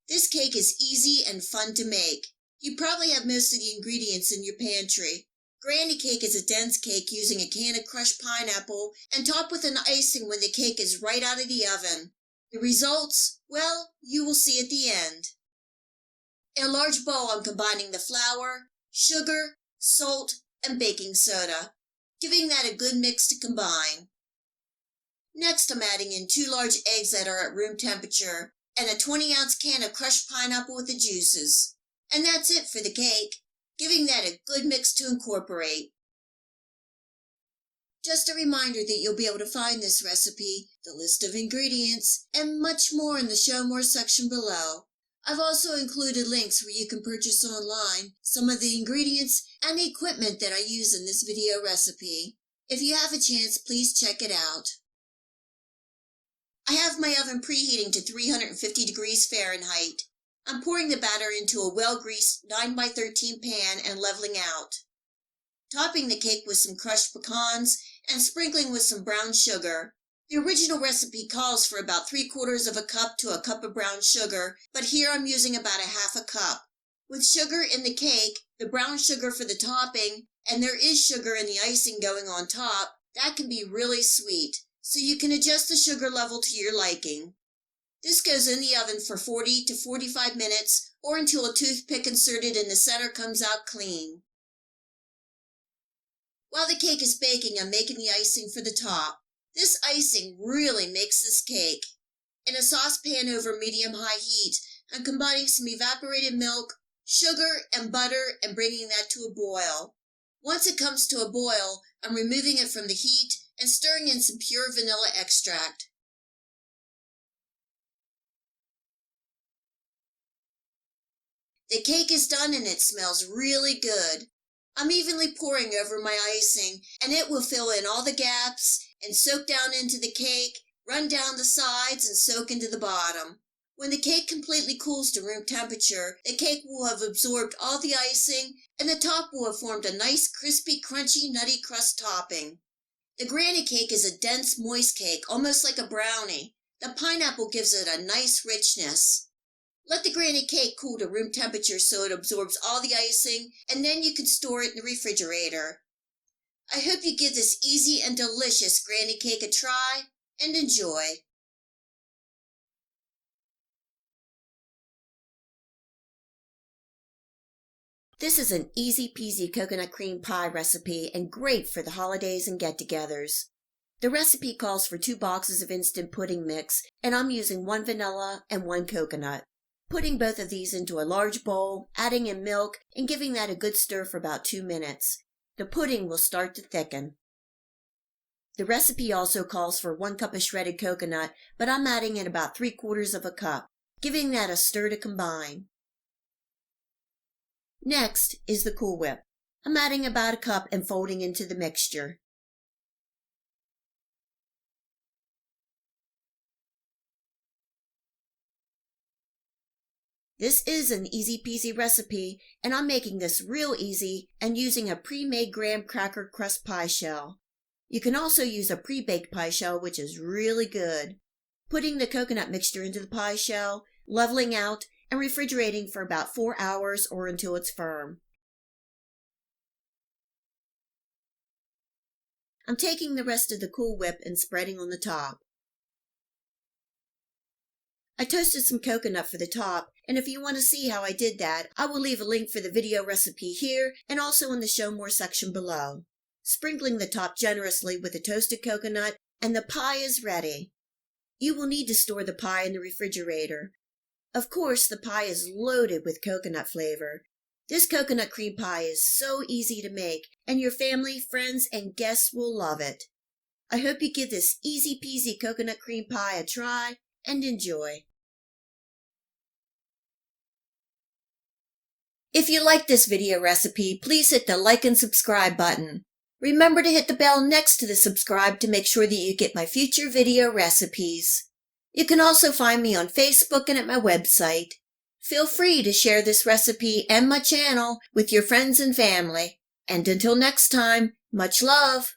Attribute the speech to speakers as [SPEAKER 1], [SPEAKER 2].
[SPEAKER 1] This cake is easy and fun to make. You probably have most of the ingredients in your pantry. Granny cake is a dense cake using a can of crushed pineapple and topped with an icing when the cake is right out of the oven. The results, well, you will see at the end. In a large bowl, I'm combining the flour, sugar, salt, and baking soda, giving that a good mix to combine. Next, I'm adding in 2 large eggs that are at room temperature and a 20-ounce can of crushed pineapple with the juices. And that's it for the cake, giving that a good mix to incorporate. Just a reminder that you'll be able to find this recipe, the list of ingredients, and much more in the Show More section below. I've also included links where you can purchase online some of the ingredients and the equipment that I use in this video recipe. If you have a chance, please check it out. I have my oven preheating to 350 degrees Fahrenheit. I'm pouring the batter into a well-greased 9x13 pan and leveling out. Topping the cake with some crushed pecans and sprinkling with some brown sugar. The original recipe calls for about 3/4 of a cup to a cup of brown sugar, but here I'm using about a half a cup. With sugar in the cake, the brown sugar for the topping, and there is sugar in the icing going on top, that can be really sweet, so you can adjust the sugar level to your liking. This goes in the oven for 40 to 45 minutes or until a toothpick inserted in the center comes out clean. While the cake is baking, I'm making the icing for the top. This icing really makes this cake. In a saucepan over medium-high heat, I'm combining some evaporated milk, sugar, and butter and bringing that to a boil. Once it comes to a boil, I'm removing it from the heat and stirring in some pure vanilla extract. The cake is done and it smells really good. I'm evenly pouring over my icing, and it will fill in all the gaps and soak down into the cake, run down the sides, and soak into the bottom. When the cake completely cools to room temperature, the cake will have absorbed all the icing, and the top will have formed a nice, crispy, crunchy, nutty crust topping. The granny cake is a dense, moist cake, almost like a brownie. The pineapple gives it a nice richness. Let the granny cake cool to room temperature so it absorbs all the icing, and then you can store it in the refrigerator. I hope you give this easy and delicious granny cake a try, and enjoy. This is an easy-peasy coconut cream pie recipe and great for the holidays and get-togethers. The recipe calls for 2 boxes of instant pudding mix, and I'm using 1 vanilla and 1 coconut. Putting both of these into a large bowl, adding in milk, and giving that a good stir for about 2 minutes. The pudding will start to thicken. The recipe also calls for 1 cup of shredded coconut, but I'm adding in about 3/4 of a cup, giving that a stir to combine. Next is the Cool Whip. I'm adding about a cup and folding into the mixture. This is an easy-peasy recipe, and I'm making this real easy and using a pre-made graham cracker crust pie shell. You can also use a pre-baked pie shell, which is really good. Putting the coconut mixture into the pie shell, leveling out, and refrigerating for about 4 hours or until it's firm. I'm taking the rest of the Cool Whip and spreading on the top. I toasted some coconut for the top, and if you want to see how I did that, I will leave a link for the video recipe here and also in the Show More section below. Sprinkling the top generously with the toasted coconut, and the pie is ready. You will need to store the pie in the refrigerator. Of course, the pie is loaded with coconut flavor. This coconut cream pie is so easy to make, and your family, friends, and guests will love it. I hope you give this easy-peasy coconut cream pie a try and enjoy. If you like this video recipe, please hit the like and subscribe button. Remember to hit the bell next to the subscribe to make sure that you get my future video recipes. You can also find me on Facebook and at my website. Feel free to share this recipe and my channel with your friends and family. And until next time, much love!